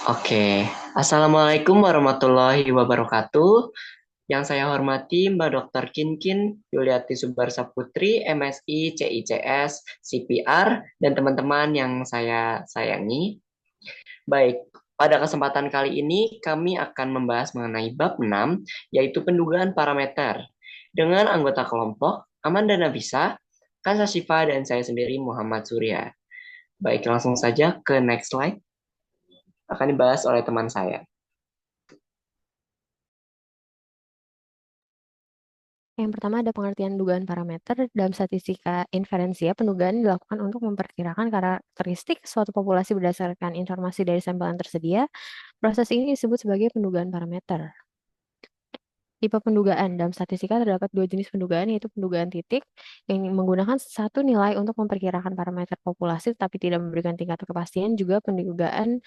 Oke, Assalamualaikum warahmatullahi wabarakatuh. Yang saya hormati Mbak Dr. Kinkin Yuliati Subarsa Putri, MSI, CICS, CPR, dan teman-teman yang saya sayangi. Baik, pada kesempatan kali ini kami akan membahas mengenai bab 6, yaitu pendugaan parameter. Dengan anggota kelompok, Aman dan Nabisa, Kansa Syifa, dan saya sendiri Muhammad Surya. Baik, langsung saja ke next slide. Akan dibahas oleh teman saya. Yang pertama ada pengertian dugaan parameter. Dalam statistika inferensia, pendugaan dilakukan untuk memperkirakan karakteristik suatu populasi berdasarkan informasi dari sampel yang tersedia. Proses ini disebut sebagai pendugaan parameter. Tipe pendugaan. Dalam statistika terdapat dua jenis pendugaan, yaitu pendugaan titik yang menggunakan satu nilai untuk memperkirakan parameter populasi tetapi tidak memberikan tingkat kepastian, juga pendugaan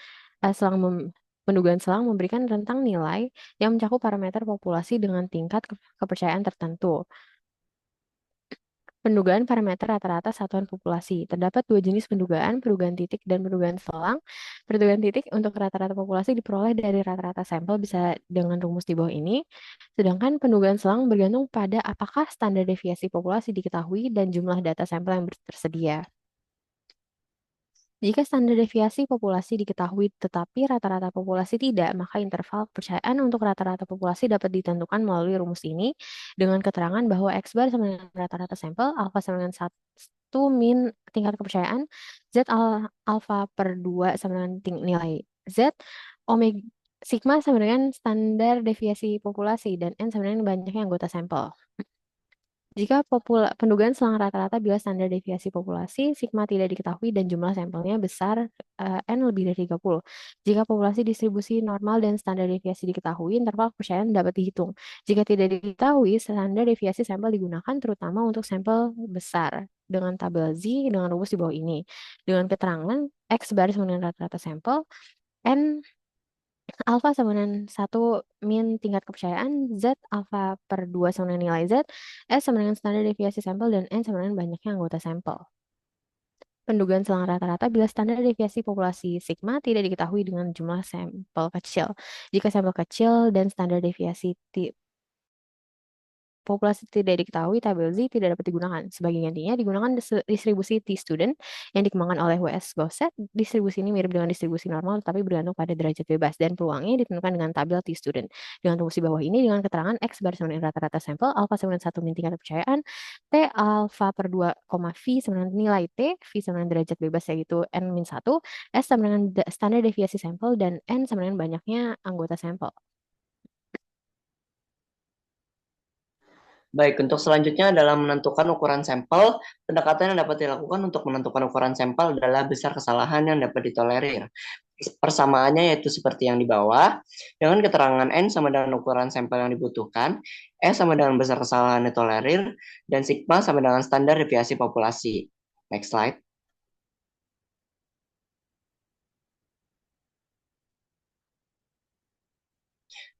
selang memberikan rentang nilai yang mencakup parameter populasi dengan tingkat kepercayaan tertentu. Pendugaan parameter rata-rata satuan populasi. Terdapat dua jenis pendugaan, pendugaan titik dan pendugaan selang. Pendugaan titik untuk rata-rata populasi diperoleh dari rata-rata sampel bisa dengan rumus di bawah ini. Sedangkan pendugaan selang bergantung pada apakah standar deviasi populasi diketahui dan jumlah data sampel yang tersedia. Jika standar deviasi populasi diketahui tetapi rata-rata populasi tidak, maka interval kepercayaan untuk rata-rata populasi dapat ditentukan melalui rumus ini dengan keterangan bahwa X bar sama dengan rata-rata sampel, alfa sama dengan 1 min tingkat kepercayaan, Z alfa per 2 sama dengan nilai Z, omega sigma sama dengan standar deviasi populasi, dan N sama dengan banyaknya anggota sampel. Jika pendugaan selang rata-rata bila standar deviasi populasi, sigma tidak diketahui dan jumlah sampelnya besar, N lebih dari 30. Jika populasi distribusi normal dan standar deviasi diketahui, interval kepercayaan dapat dihitung. Jika tidak diketahui, standar deviasi sampel digunakan terutama untuk sampel besar dengan tabel Z dengan rumus di bawah ini. Dengan keterangan X baris dengan rata-rata sampel, N alfa sama dengan 1 min tingkat kepercayaan, Z alfa per 2 sama dengan nilai Z, S sama dengan standar deviasi sampel, dan N sama dengan banyaknya anggota sampel. Pendugaan selang rata-rata bila standar deviasi populasi sigma tidak diketahui dengan jumlah sampel kecil. Jika sampel kecil dan standar deviasi populasi tidak diketahui, tabel Z tidak dapat digunakan. Sebagai gantinya, digunakan distribusi T-student yang dikembangkan oleh W.S. Gossett. Distribusi ini mirip dengan distribusi normal, tapi bergantung pada derajat bebas, dan peluangnya ditentukan dengan tabel T-student. Dengan rumus di bawah ini, dengan keterangan X baris sama dengan rata-rata sampel, alfa sama dengan 1 min tingkat kepercayaan, T alfa per 2, V sama dengan nilai T, V sama dengan derajat bebas yaitu N min 1, S sama dengan standar deviasi sampel, dan N sama dengan banyaknya anggota sampel. Baik, untuk selanjutnya adalah menentukan ukuran sampel. Pendekatan yang dapat dilakukan untuk menentukan ukuran sampel adalah besar kesalahan yang dapat ditolerir. Persamaannya yaitu seperti yang di bawah, dengan keterangan N sama dengan ukuran sampel yang dibutuhkan, S sama dengan besar kesalahan yang ditolerir, dan sigma sama dengan standar deviasi populasi. Next slide.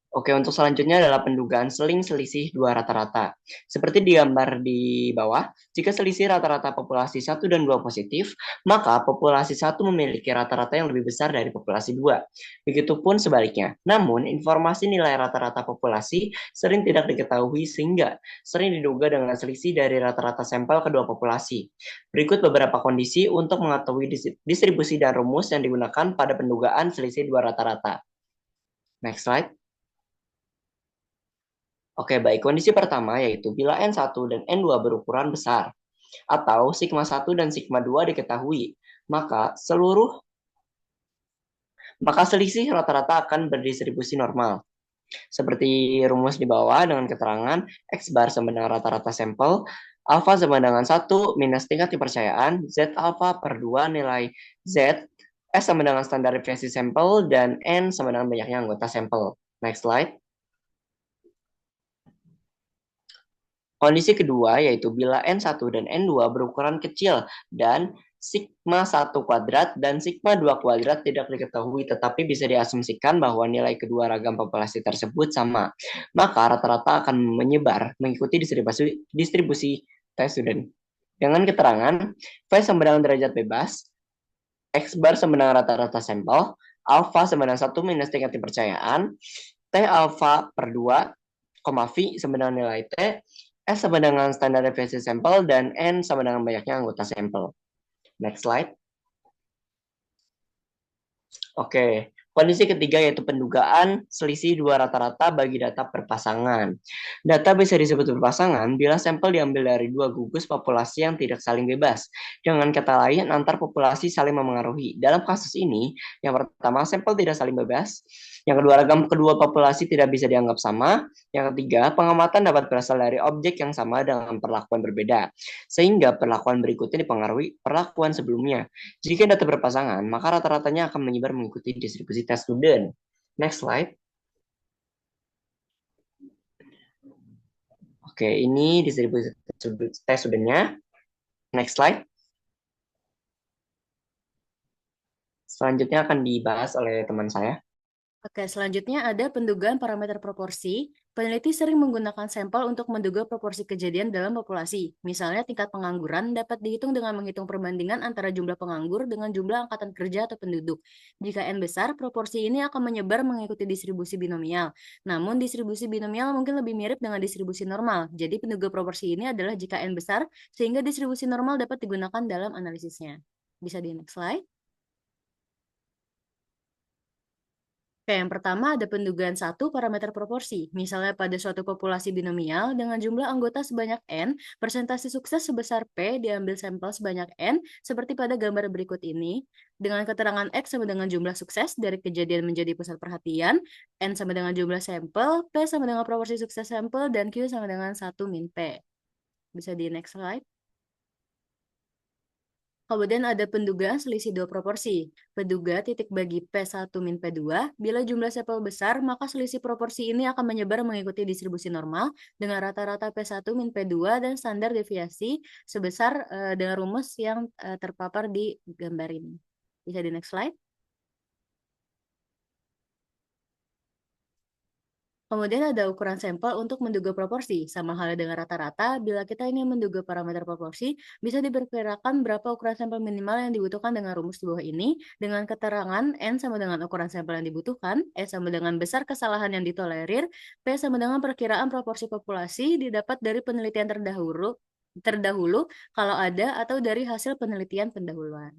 Oke, untuk selanjutnya adalah pendugaan seling selisih dua rata-rata. Seperti digambar di bawah, jika selisih rata-rata populasi 1 dan 2 positif, maka populasi 1 memiliki rata-rata yang lebih besar dari populasi 2. Begitupun sebaliknya. Namun, informasi nilai rata-rata populasi sering tidak diketahui sehingga sering diduga dengan selisih dari rata-rata sampel kedua populasi. Berikut beberapa kondisi untuk mengetahui distribusi dan rumus yang digunakan pada pendugaan selisih dua rata-rata. Next slide. Oke, baik. Kondisi pertama yaitu bila N1 dan N2 berukuran besar atau sigma 1 dan sigma 2 diketahui, maka selisih rata-rata akan berdistribusi normal. Seperti rumus di bawah dengan keterangan X bar sama dengan rata-rata sampel, alfa sama dengan 1 minus tingkat kepercayaan, Z alfa per 2 nilai Z, S sama dengan standar deviasi sampel, dan N sama dengan banyaknya anggota sampel. Next slide. Kondisi kedua yaitu bila N1 dan N2 berukuran kecil dan sigma 1 kuadrat dan sigma 2 kuadrat tidak diketahui tetapi bisa diasumsikan bahwa nilai kedua ragam populasi tersebut sama. Maka rata-rata akan menyebar mengikuti distribusi T-student. Dengan keterangan V sama dengan derajat bebas, X bar sama dengan rata-rata sampel, alfa sama dengan 1 minus tingkat kepercayaan, T alfa per 2, V sama dengan nilai T, S sama dengan standar deviasi sampel, dan N sama dengan banyaknya anggota sampel. Next slide. Oke, kondisi ketiga yaitu pendugaan selisih dua rata-rata bagi data berpasangan. Data bisa disebut berpasangan bila sampel diambil dari dua gugus populasi yang tidak saling bebas. Dengan kata lain, antar populasi saling memengaruhi. Dalam kasus ini, yang pertama, sampel tidak saling bebas. Yang kedua, ragam kedua populasi tidak bisa dianggap sama. Yang ketiga, pengamatan dapat berasal dari objek yang sama dengan perlakuan berbeda. Sehingga perlakuan berikutnya dipengaruhi perlakuan sebelumnya. Jika data berpasangan, maka rata-ratanya akan menyebar mengikuti distribusi tes student. Next slide. Oke, ini distribusi tes studentnya. Next slide. Selanjutnya akan dibahas oleh teman saya. Oke, selanjutnya ada pendugaan parameter proporsi. Peneliti sering menggunakan sampel untuk menduga proporsi kejadian dalam populasi. Misalnya tingkat pengangguran dapat dihitung dengan menghitung perbandingan antara jumlah penganggur dengan jumlah angkatan kerja atau penduduk. Jika N besar, proporsi ini akan menyebar mengikuti distribusi binomial. Namun distribusi binomial mungkin lebih mirip dengan distribusi normal. Jadi penduga proporsi ini adalah jika N besar, sehingga distribusi normal dapat digunakan dalam analisisnya. Bisa di next slide. Oke, yang pertama ada pendugaan satu parameter proporsi. Misalnya pada suatu populasi binomial dengan jumlah anggota sebanyak N, persentase sukses sebesar P diambil sampel sebanyak N, seperti pada gambar berikut ini. Dengan keterangan X sama dengan jumlah sukses dari kejadian menjadi pusat perhatian, N sama dengan jumlah sampel, P sama dengan proporsi sukses sampel, dan Q sama dengan 1 min P. Bisa di next slide. Kemudian ada pendugaan selisih dua proporsi. Penduga titik bagi P1 min P2, bila jumlah sampel besar, maka selisih proporsi ini akan menyebar mengikuti distribusi normal dengan rata-rata P1 min P2 dan standar deviasi sebesar dengan rumus yang terpapar di gambar ini. Bisa di next slide. Kemudian ada ukuran sampel untuk menduga proporsi. Sama halnya dengan rata-rata, bila kita ingin menduga parameter proporsi, bisa diperkirakan berapa ukuran sampel minimal yang dibutuhkan dengan rumus di bawah ini, dengan keterangan N sama dengan ukuran sampel yang dibutuhkan, S sama dengan besar kesalahan yang ditolerir, P sama dengan perkiraan proporsi populasi didapat dari penelitian terdahulu kalau ada atau dari hasil penelitian pendahuluan.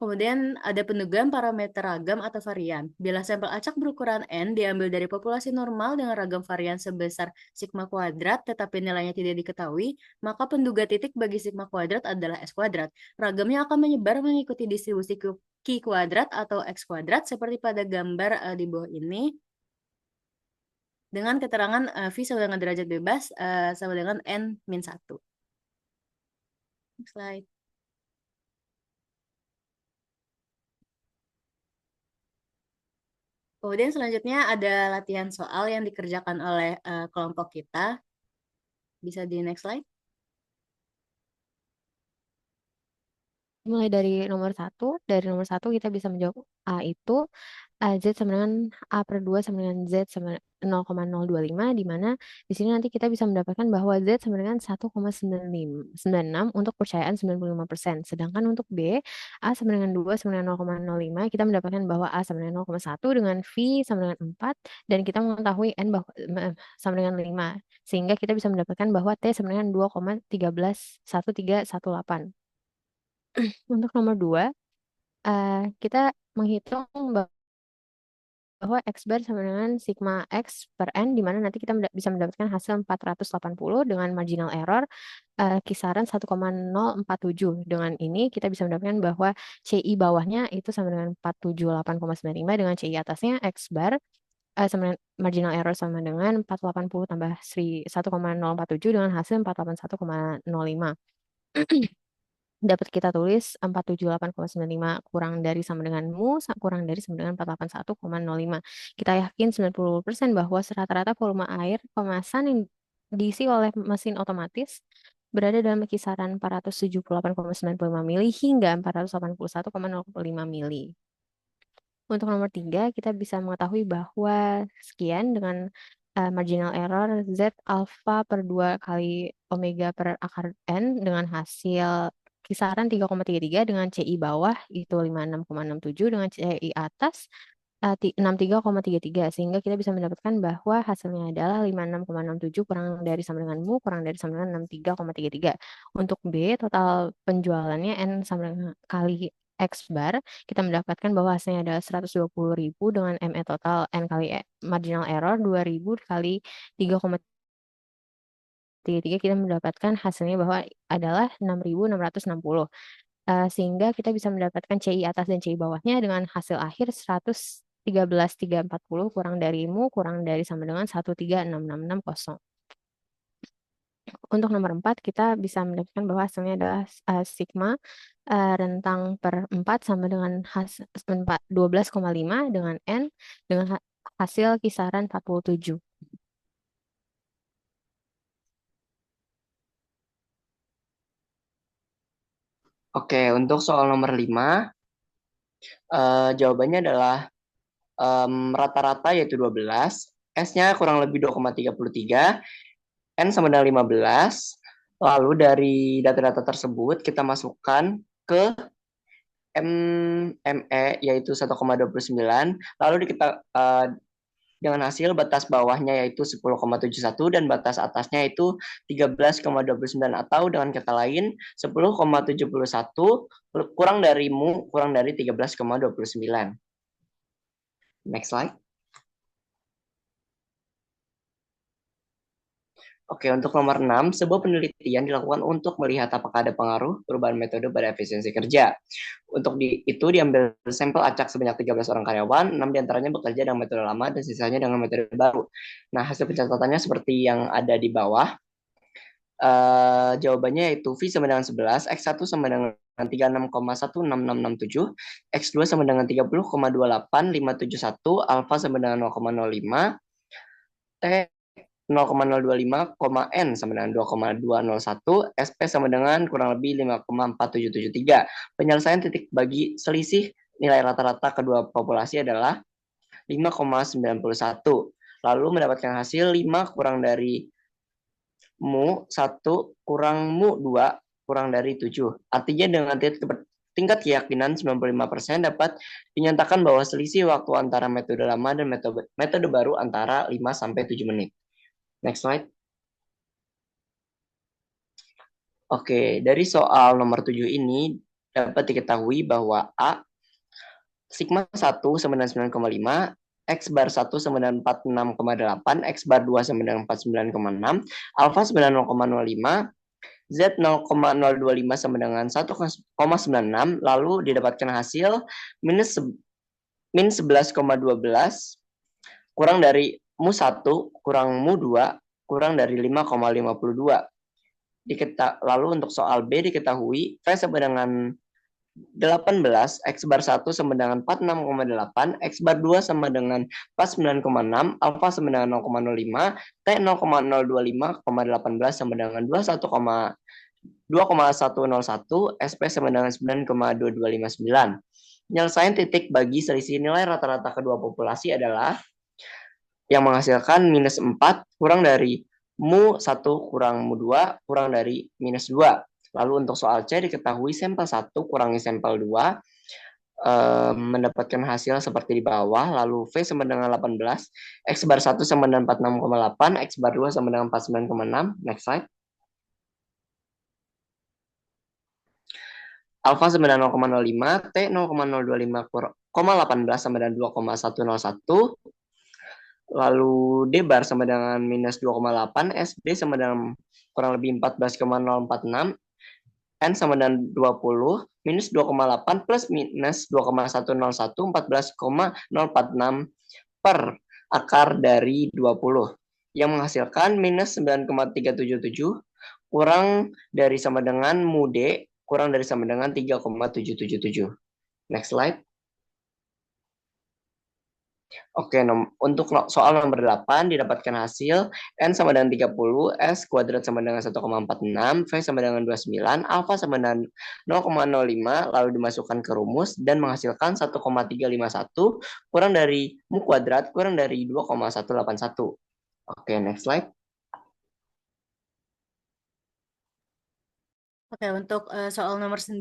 Kemudian ada pendugaan parameter ragam atau varian. Bila sampel acak berukuran N diambil dari populasi normal dengan ragam varian sebesar sigma kuadrat, tetapi nilainya tidak diketahui, maka penduga titik bagi sigma kuadrat adalah S kuadrat. Ragamnya akan menyebar mengikuti distribusi Q kuadrat atau X kuadrat, seperti pada gambar di bawah ini, dengan keterangan V sama dengan derajat bebas sama dengan N min 1. Next slide. Kemudian selanjutnya ada latihan soal yang dikerjakan oleh kelompok kita. Bisa di next slide. Mulai dari nomor satu kita bisa menjawab A itu Z sama dengan A per 2 sama dengan Z sama 0,025, di mana di sini nanti kita bisa mendapatkan bahwa Z sama dengan 1,96 untuk percayaan 95%. Sedangkan untuk B, A sama dengan 2 sama dengan 0,05, kita mendapatkan bahwa A sama dengan 0,1 dengan V sama dengan 4, dan kita mengetahui N sama dengan 5. Sehingga kita bisa mendapatkan bahwa T sama dengan 2,1318. Untuk nomor 2, kita menghitung bahwa X bar sama dengan sigma X per N, di mana nanti kita bisa mendapatkan hasil 480 dengan marginal error kisaran 1,047. Dengan ini kita bisa mendapatkan bahwa CI bawahnya itu sama dengan 478,95, dengan CI atasnya X bar sama dengan marginal error sama dengan 480 tambah 1,047 dengan hasil 481,05. Dapat kita tulis 478,95 kurang dari sama dengan mu, kurang dari sama dengan 481,05. Kita yakin 90% bahwa rata-rata volume air kemasan yang diisi oleh mesin otomatis berada dalam kisaran 478,95 mili hingga 481,05 mili. Untuk nomor 3, kita bisa mengetahui bahwa sekian dengan marginal error Z alpha per 2 kali omega per akar N dengan hasil kisaran 3,33 dengan CI bawah itu 56,67 dengan CI atas 63,33 sehingga kita bisa mendapatkan bahwa hasilnya adalah 56,67 kurang dari sama dengan mu kurang dari sama dengan 63,33. Untuk B total penjualannya N sama dengan kali X bar kita mendapatkan bahwa hasilnya adalah 120.000 dengan ME total N kali marginal error 2.000 kali 3,33 kita mendapatkan hasilnya bahwa adalah 6.660. Sehingga kita bisa mendapatkan CI atas dan CI bawahnya dengan hasil akhir 113.340 kurang dari mu kurang dari sama dengan 136.660. Untuk nomor 4 kita bisa mendapatkan bahwa hasilnya adalah sigma rentang per 4 sama dengan 12,5 dengan N dengan hasil kisaran 47. Oke, untuk soal nomor 5, jawabannya adalah rata-rata yaitu 12, S-nya kurang lebih 2,33, N sama dengan 15. Lalu dari data-data tersebut kita masukkan ke ME yaitu 1,29. Lalu kita dengan hasil batas bawahnya yaitu 10,71 dan batas atasnya itu 13,29 atau dengan kata lain 10,71 kurang dari mu kurang dari 13,29. Next slide. Oke, untuk nomor 6, sebuah penelitian dilakukan untuk melihat apakah ada pengaruh perubahan metode pada efisiensi kerja. Untuk itu diambil sampel acak sebanyak 13 orang karyawan, 6 diantaranya bekerja dengan metode lama dan sisanya dengan metode baru. Nah, hasil pencatatannya seperti yang ada di bawah. Jawabannya yaitu V sama dengan 11, X1 sama dengan 36,16667, X2 sama dengan 30,28571, alfa sama dengan 0,05, T 0,025, N sama dengan 2,201, SP sama dengan kurang lebih 5,4773. Penyelesaian titik bagi selisih nilai rata-rata kedua populasi adalah 5,91. Lalu mendapatkan hasil 5 kurang dari mu 1 kurang mu 2 kurang dari 7. Artinya dengan tingkat keyakinan 95% dapat dinyatakan bahwa selisih waktu antara metode lama dan metode baru antara 5 sampai 7 menit. Next slide. Oke, dari soal nomor 7 ini dapat diketahui bahwa A sigma 1 sama dengan 9,5, X bar 1 sama dengan 46,8, X bar 2 sama dengan 49,6, alfa sama dengan 0,05, Z 0,025 sama dengan 1,96, lalu didapatkan hasil min 11,12 kurang dari mu 1 kurang mu 2 kurang dari 5,52. Lalu untuk soal B diketahui V sama dengan 18, X bar 1 sama dengan 46,8, X bar 2 sama dengan 49,6, alfa sama dengan 0,05, T 0,025,18 sama dengan 2,101, SP sama dengan 9,2259. Penyelesaian titik bagi selisih nilai rata-rata kedua populasi adalah yang menghasilkan minus 4 kurang dari mu 1 kurang mu 2 kurang dari minus 2. Lalu untuk soal C diketahui sampel 1 kurangi sampel 2 mendapatkan hasil seperti di bawah. Lalu V sama dengan 18, X bar 1 sama dengan 46,8, X bar 2 sama dengan 49,6. Next slide. Alfa sama dengan 0,05, T 0,025,18 sama dengan 2,101. Lalu D bar sama dengan minus 2,8, SD sama dengan kurang lebih 14,046, N sama dengan 20, minus 2,8 plus minus 2,101, 14,046 per akar dari 20. Yang menghasilkan minus 9,377 kurang dari sama dengan mu D kurang dari sama dengan 3,777. Next slide. Oke, untuk soal nomor 8 didapatkan hasil N sama dengan 30, S kuadrat sama dengan 1,46, V sama dengan 29, alfa sama dengan 0,05, lalu dimasukkan ke rumus dan menghasilkan 1,351 kurang dari mu kuadrat kurang dari 2,181. Oke, next slide. Oke, untuk soal nomor 9,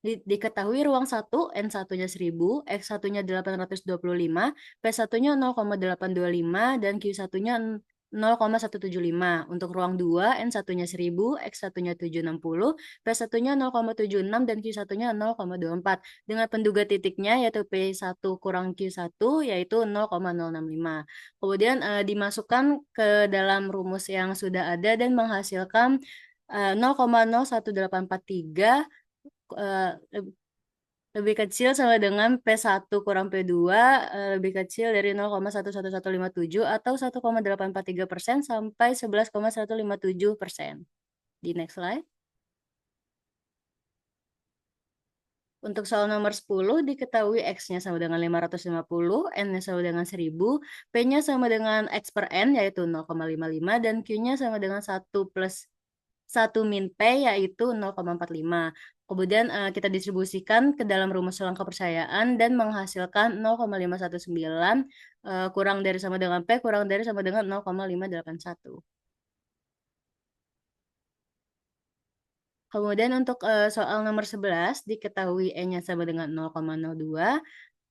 diketahui ruang 1, N1-nya 1000, X1-nya 825, P1-nya 0,825, dan Q1-nya 0,175. Untuk ruang 2, N1-nya 1000, X1-nya 760, P1-nya 0,76, dan Q1-nya 0,24. Dengan penduga titiknya yaitu P1 kurang Q1 yaitu 0,065. Kemudian dimasukkan ke dalam rumus yang sudah ada dan menghasilkan 0,01843 eh, lebih kecil sama dengan P1 kurang P2 lebih kecil dari 0,11157 atau 1,843% sampai 11,157%. Di next slide. Untuk soal nomor 10, diketahui X-nya sama dengan 550, N-nya sama dengan 1000, P-nya sama dengan X per N, yaitu 0,55, dan Q-nya sama dengan 1 plus 1 min P, yaitu 0,45. Kemudian kita distribusikan ke dalam rumus selang kepercayaan dan menghasilkan 0,519 kurang dari sama dengan P, kurang dari sama dengan 0,581. Kemudian untuk soal nomor 11, diketahui E-nya sama dengan 0,02,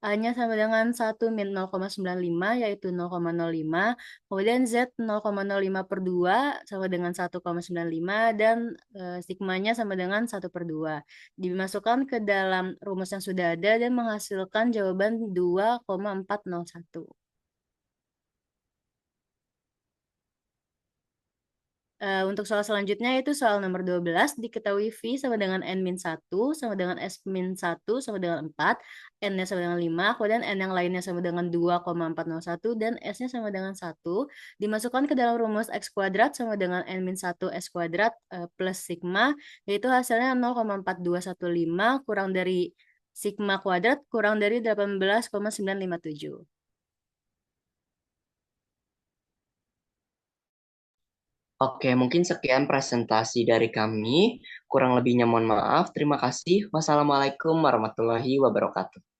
A-nya sama dengan 1 min 0,95, yaitu 0,05. Kemudian Z 0,05 per 2 sama dengan 1,95, dan sigmanya sama dengan 1 per 2. Dimasukkan ke dalam rumus yang sudah ada dan menghasilkan jawaban 2,401. Untuk soal selanjutnya itu soal nomor 12, diketahui V sama dengan N-1 sama dengan S-1 sama dengan 4, N-nya sama dengan 5, kemudian N yang lainnya sama dengan 2,401, dan S-nya sama dengan 1, dimasukkan ke dalam rumus X kuadrat sama dengan N-1 S kuadrat plus sigma, yaitu hasilnya 0,4215 kurang dari sigma kuadrat kurang dari 18,957. Oke, mungkin sekian presentasi dari kami. Kurang lebihnya mohon maaf. Terima kasih. Wassalamualaikum warahmatullahi wabarakatuh.